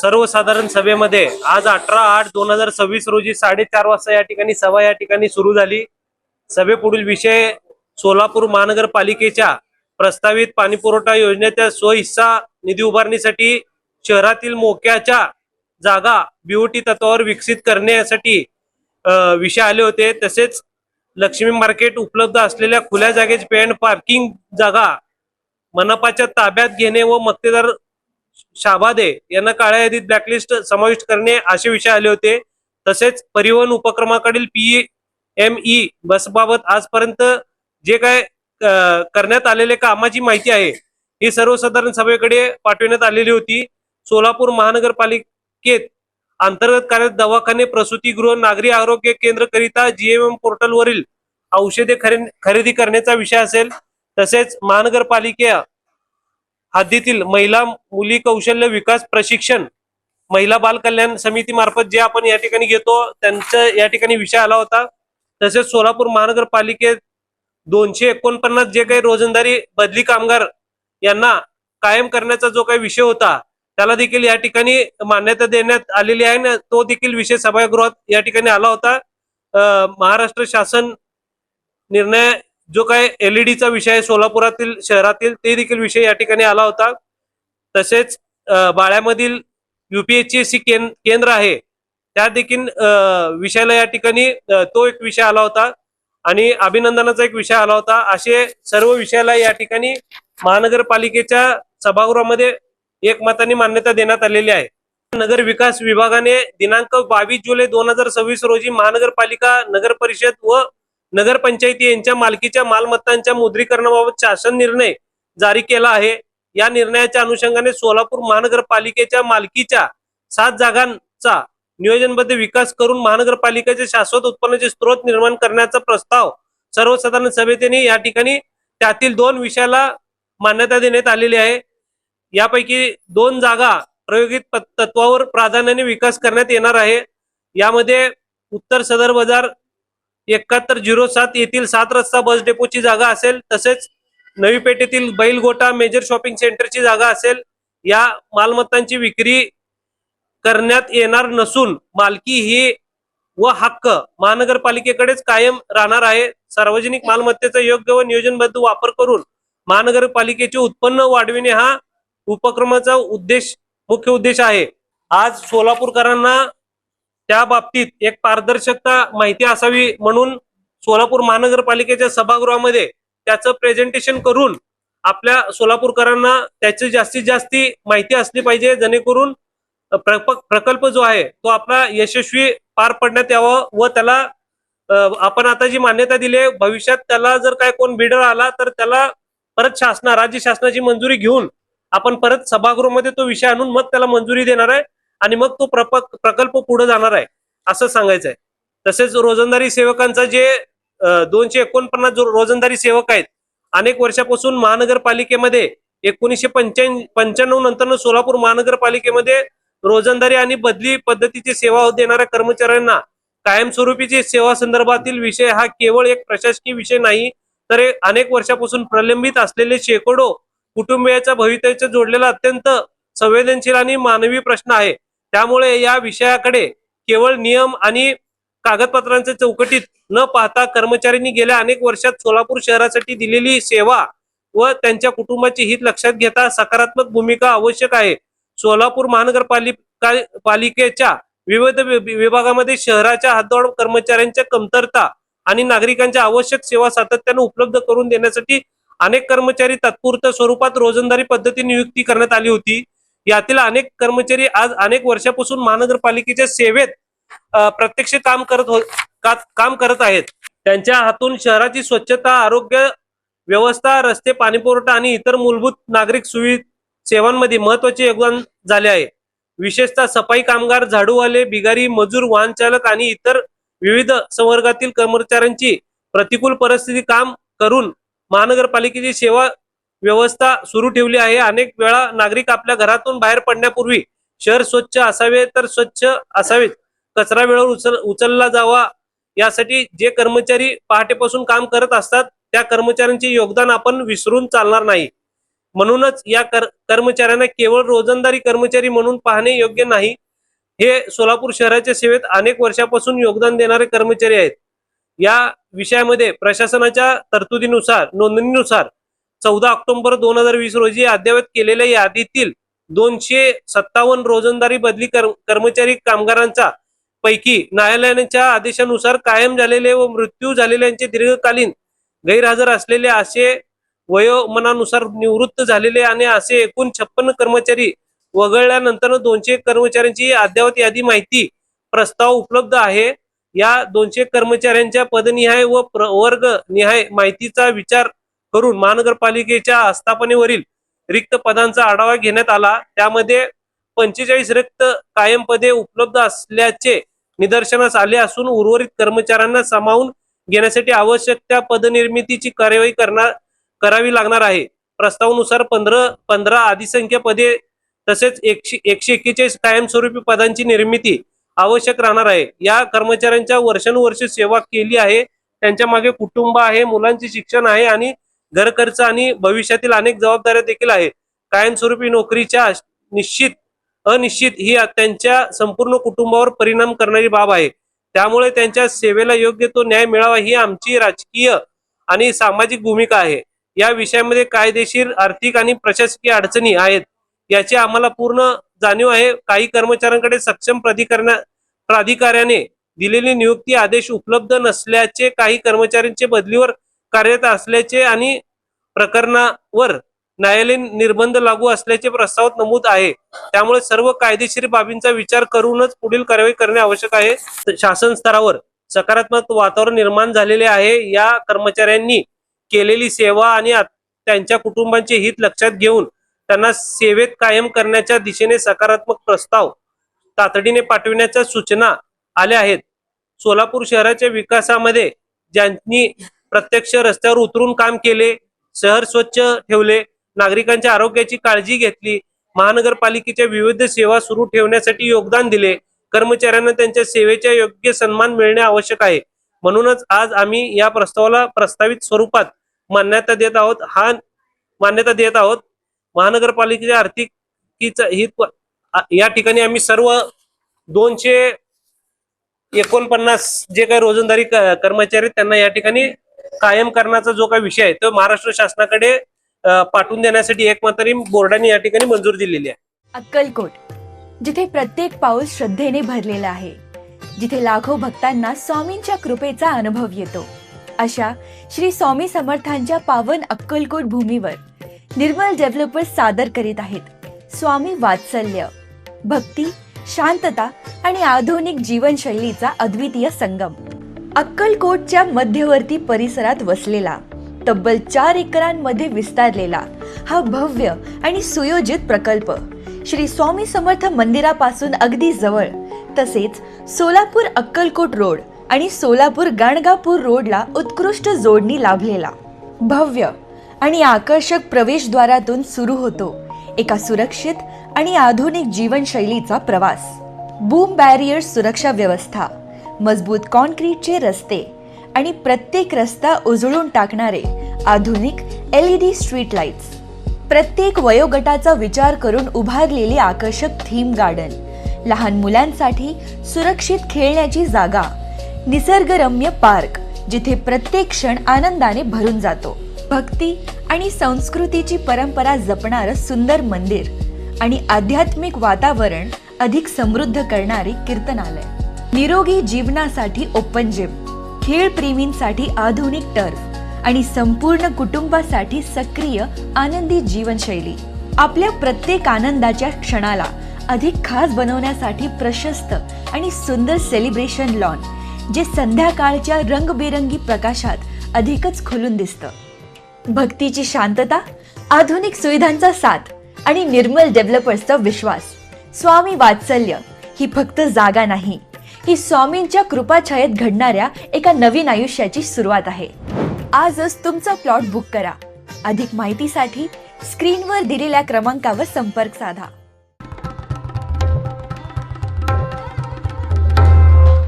सर्वसाधारण सभेमध्ये आज 18/8/2026 रोजी 4:30 वाजता या ठिकाणी सभा या ठिकाणी सुरू झाली। सभेपुढील विषय सोलापूर महानगरपालिकेच्या प्रस्तावित पाणीपुरवठा योजनेच्या स्वहिस्सा निधी उभारणीसाठी शहरातील मोक्याच्या जागा बीओटी तत्वावर विकसित करण्यासाठी विषय आले होते। तसेच लक्ष्मी मार्केट उपलब्ध असलेल्या खुल्या जागेची पेंड पार्किंग जागा मनपाच्या ताब्यात घेणे व मक्तेदार शाबादे यांना काळ्या यादीत ब्लॅकलिस्ट समाविष्ट करणे असे विषय आले होते। तसेच परिवहन उपक्रमाकडील PME बसबाबत आजपर्यंत जे काय करण्यात आलेले कामाची माहिती आहे ही सर्वसाधारण सभेकडे पाठवण्यात आलेली होती। सोलापूर महानगरपालिकेत अंतर्गत कार्यरत दवाखाने, प्रसूतीगृह, नागरी आरोग्य केंद्र करिता GMM पोर्टलवरील औषधे खरेदी करण्याचा विषय असेल। तसेच महानगरपालिका हद्दीतील महिला मुली कौशल्य विकास प्रशिक्षण महिला बाल कल्याण समिती मार्फत जे आपण या ठिकाणी घेतो त्यांचा या ठिकाणी विषय आला होता। तसेच सोलापूर महानगरपालिकेत 249 जे काही रोजंदारी बदली कामगार यांना कायम करण्याचा जो काही विषय होता त्याला देखील या ठिकाणी मान्यता देण्यात आलेली आहे। तो देखील विषय सभागृहात या ठिकाणी आला होता। महाराष्ट्र शासन निर्णय जो काय LED चा विषय आहे सोलापुरातील शहरातील ते देखील विषय या ठिकाणी आला होता। तसेच बाळ्यामधील UPSC केंद्र आहे त्या देखील विषयाला या ठिकाणी तो एक विषय आला होता आणि अभिनंदनाचा एक विषय आला होता। असे सर्व विषयाला या ठिकाणी महानगरपालिकेच्या सभागृहामध्ये एकमताने मान्यता देण्यात आलेली आहे। नगर विकास विभागाने दिनांक 22 जुलै 2026 रोजी महानगरपालिका, नगर परिषद व नगरपंचायती यांच्या मालकीच्या मालमत्तांच्या मुद्रीकरणाबाबत शासन निर्णय जारी केला आहे। या निर्णयाच्या अनुषंगाने सोलापूर महानगरपालिकेच्या मालकीच्या 7 जागांचा नियोजनबद्ध विकास करून महानगरपालिकेचे शाश्वत उत्पन्नाचे स्रोत निर्माण करण्याचा प्रस्ताव सर्वसाधारण सभेने या ठिकाणी त्यातील 2 विषयाला मान्यता देण्यात आलेली आहे। यापैकी 2 जागा प्रायोगिक तत्वावर प्राधान्याने विकास करण्यात येणार आहे। यामध्ये उत्तर सदर बाजार 7107 येथील 7 रस्ता बस डेपोची जागा असेल। तसेच नवी पेठेतील बैलगोटा मेजर शॉपिंग सेंटरची जागा असेल। या मालमत्तांची विक्री करण्यात येणार नसून मालकी ही व हक्क महानगरपालिकेकडेच कायम राहणार आहे। सार्वजनिक मालमत्तेचा योग्य व नियोजनबद्ध वापर करून महानगरपालिकेचे उत्पन्न वाढविणे हा उपक्रमाचा मुख्य उद्देश आहे। आज सोलापूरकरांना त्या बाबतीत एक पारदर्शकता माहिती असावी म्हणून सोलापूर महानगरपालिकेच्या सभागृहामध्ये त्याचं प्रेझेंटेशन करून आपल्या सोलापूरकरांना त्याची जास्तीत जास्त माहिती असली पाहिजे, जेणेकरून प्रकल्प जो आहे तो आपला यशस्वी पार पडण्यात यावा व त्याला आपण आता जी मान्यता दिली आहे भविष्यात त्याला जर काय कोण बिडर आला तर त्याला परत राज्य शासनाची मंजुरी घेऊन आपण परत सभागृहामध्ये तो विषय आणून मग त्याला मंजुरी देणार आहे आणि मग तो प्रकल्प पुढे जाणार आहे असं सांगायचं आहे। तसेच रोजंदारी सेवकांचा जे 249 रोजंदारी सेवक आहेत, अनेक वर्षापासून महानगरपालिकेमध्ये 1995 नंतर सोलापूर महानगरपालिकेमध्ये रोजंदारी आणि बदली पद्धतीची सेवा देणाऱ्या कर्मचाऱ्यांना कायमस्वरूपीची सेवा संदर्भातील विषय हा केवळ एक प्रशासकीय विषय नाही तर अनेक वर्षापासून प्रलंबित असलेले शेकडो कुटुंबियांच्या भवितव्याच्या जोडलेला अत्यंत संवेदनशील आणि मानवी प्रश्न आहे। त्यामुळे या विषयाकडे केवळ नियम आणि कागदपत्रांच्या चौकटीत न पाहता कर्मचाऱ्यांनी गेल्या अनेक वर्षात सोलापूर शहरासाठी दिलेली सेवा व त्यांच्या कुटुंबाची हित लक्षात घेता सकारात्मक भूमिका आवश्यक आहे। सोलापूर महानगरपालिकेच्या विविध विभागामध्ये शहराच्या हातोड कर्मचाऱ्यांच्या कमतरता आणि नागरिकांच्या आवश्यक सेवा सातत्याने उपलब्ध करून देण्यासाठी अनेक कर्मचारी तात्पुरत्या स्वरूपात रोजंदारी पद्धतीने नियुक्ती करण्यात आली होती। यातील अनेक कर्मचारी आज अनेक वर्षापासून महानगरपालिकेच्या सेवेत प्रत्यक्ष काम करत आहेत। त्यांच्या हातून शहराची स्वच्छता, आरोग्य व्यवस्था, रस्ते, पाणीपुरवठा आणि इतर मूलभूत नागरिक सेवांमध्ये महत्त्वाचे योगदान झाले आहे। विशेषतः सफाई कामगार, झाडूवाले, बिगारी, मजूर, वाहन चालक आणि इतर विविध संवर्गातील कर्मचाऱ्यांची प्रतिकूल परिस्थिती काम करून महानगरपालिकेची सेवा व्यवस्था सुरू ठेवली आहे। अनेक वेळा नागरिक आपल्या घरातून बाहेर पडण्यापूर्वी शहर स्वच्छ असावे तर स्वच्छ असावेत, कचरा वेळेवर उचलला जावा यासाठी जे कर्मचारी पहाटेपासून काम करत असतात त्या कर्मचाऱ्यांचे योगदान आपण विसरून चालणार नाही। म्हणूनच या कर्मचाऱ्यांना केवळ रोजंदारी कर्मचारी म्हणून पाहणे योग्य नाही. हे सोलापूर शहराच्या सेवेत अनेक वर्षापासून योगदान देणारे कर्मचारी आहेत. या विषयामध्ये प्रशासनाच्या तरतुदीनुसार नोंदणीनुसार 14 ऑक्टोबर 2020 रोजी अद्ययावत केलेल्या यादीतील 257 रोजंदारी बदली कर्मचारी कामगारांचा पैकी न्यायालयाच्या आदेशानुसार कायम झालेले व मृत्यू झालेल्यांचे दीर्घकालीन गैरहजर असलेले, असे वयोमानानुसार निवृत्त झालेले आणि असे एकूण 56 कर्मचारी वगळल्यानंतर 200 कर्मचाऱ्यांची अद्ययावत यादी माहिती प्रस्ताव उपलब्ध आहे. या 200 कर्मचाऱ्यांच्या पदनिहाय व वर्गनिहाय माहितीचा विचार करून महानगरपालिकेच्या आस्थापनेवरील रिक्त पदांचा आढावा घेण्यात आला. त्यामध्ये 45 रिक्त कायम पदे उपलब्ध असल्याचे निदर्शनास आले असून उर्वरित कर्मचाऱ्यांना सामावून घेण्यासाठी आवश्यक त्या पदनिर्मितीची कार्यवाही करावी लागणार आहे. प्रस्तावानुसार 15 अधिसंख्य पदे तसेच 141 कायमस्वरूपी पदांची निर्मिती आवश्यक राहणार आहे. या कर्मचाऱ्यांच्या वर्षानुवर्षे सेवा केली आहे, त्यांच्या मागे कुटुंब आहे, मुलांचे शिक्षण आहे आणि घर खर्च आणि भविष्यातील अनेक जबाबदाऱ्या देखील आहेत. कायमस्वरूपी नोकरीच्या निश्चित अनिश्चित ही त्यांच्या संपूर्ण कुटुंबावर परिणाम करणारी बाब आहे. त्यामुळे त्यांच्या सेवेला योग्य तो न्याय मिळावा ही आमची राजकीय आणि सामाजिक भूमिका आहे. या विषयामध्ये कायदेशीर, आर्थिक आणि प्रशासकीय अडचणी आहेत याची आम्हाला पूर्ण जाणीव आहे. काही कर्मचाऱ्यांकडे सक्षम प्राधिकाऱ्याने दिलेली नियुक्ती आदेश उपलब्ध नसल्याचे, काही कर्मचाऱ्यांचे बदलीवर कार्यरत असल्याचे आणि प्रकरणावर न्यायालयीन निर्बंध लागू असल्याचे प्रस्तावात नमूद आहे. त्यामुळे सर्व कायदेशीर बाबींचा विचार करूनच पुढील कार्यवाही करणे आवश्यक आहे. शासन स्तरावर सकारात्मक वातावरण निर्माण झालेले आहे. या कर्मचाऱ्यांनी केलेली सेवा आणि त्यांच्या कुटुंबांचे हित लक्षात घेऊन त्यांना सेवेत कायम करण्याच्या दिशेने सकारात्मक प्रस्ताव तातडीने पाठविण्याच्या सूचना आल्या आहेत. सोलापूर शहराच्या विकासामध्ये ज्यांनी प्रत्यक्ष रस्त्यावर उतरून काम केले, शहर स्वच्छ ठेवले, नागरिकांच्या आरोग्याची काळजी घेतली, महानगरपालिकेच्या विविध सेवा सुरू ठेवण्यासाठी योगदान दिले, कर्मचाऱ्यांना त्यांच्या सेवेचा योग्य सन्मान मिळणे आवश्यक आहे. म्हणूनच आज आम्ही या प्रस्तावाला प्रस्तावित स्वरूपात मान्यता देत आहोत. महानगरपालिकेच्या आर्थिकीचा हित या ठिकाणी आम्ही सर्व 249 जे काही रोजंदारी कर्मचारी त्यांना या ठिकाणी कायम करण्याचा जो काही विषय आहे तो महाराष्ट्र शासनाकडे पाठवून देण्यासाठी एकमताने बोर्डाने या ठिकाणी मंजूर दिलेली आहे. अक्कलकोट, जिथे प्रत्येक पाऊल श्रद्धेने भरलेला आहे, जिथे लाखो भक्तांना स्वामींच्या कृपेचा अनुभव येतो, अशा श्री स्वामी समर्थांच्या पावन अक्कलकोट भूमीवर निर्मल डेव्हलपर्स सादर करीत आहेत स्वामी वात्सल्य, भक्ती, शांतता आणि आधुनिक जीवनशैलीचा अद्वितीय संगम. अक्कलकोटच्या मध्यवर्ती परिसरात वसलेला, तब्बल 4 एकरांमध्ये विस्तारलेला हा भव्य आणि सुयोजित प्रकल्प श्री स्वामी समर्थ मंदिरापासून अगदी जवळ, तसेच सोलापूर अक्कलकोट रोड आणि सोलापूर गाणगापूर रोडला उत्कृष्ट जोडणी लाभलेला, भव्य आणि आकर्षक प्रवेशद्वारातून सुरू होतो एका सुरक्षित आणि आधुनिक जीवनशैलीचा प्रवास. बूम बॅरियर सुरक्षा व्यवस्था, मजबूत कॉन्क्रीटचे रस्ते आणि प्रत्येक रस्ता उजळून टाकणारे आधुनिक LED स्ट्रीट लाईट्स, प्रत्येक वयोगटाचा विचार करून उभारलेली आकर्षक थीम गार्डन, लहान मुलांसाठी सुरक्षित खेळण्याची जागा, निसर्गरम्य पार्क जिथे प्रत्येक क्षण आनंदाने भरून जातो, भक्ती आणि संस्कृतीची परंपरा जपणारं सुंदर मंदिर आणि आध्यात्मिक वातावरण अधिक समृद्ध करणारे कीर्तनालय, निरोगी जीवनासाठी ओपन जिम, खेळ प्रेमींसाठी आधुनिक टर्फ आणि संपूर्ण कुटुंबासाठी सक्रिय आनंदी जीवनशैली. आपल्या प्रत्येक आनंदाच्या क्षणाला अधिक खास बनवण्यासाठी प्रशस्त आणि सुंदर सेलिब्रेशन लॉन, जे संध्याकाळच्या रंगबेरंगी प्रकाशात अधिकच खुलून दिसतं. भक्तीची शांतता, आधुनिक सुविधांचा साथ आणि निर्मल डेव्हलपर्सचा विश्वास. स्वामी वात्सल्य ही फक्त जागा नाही, ही स्वामींच्या कृपाछायेत घडणाऱ्या एका नवीन आयुष्याची सुरुवात आहे. आजच तुमचा प्लॉट बुक करा. अधिक माहितीसाठी स्क्रीनवर दिलेल्या क्रमांकावर संपर्क साधा.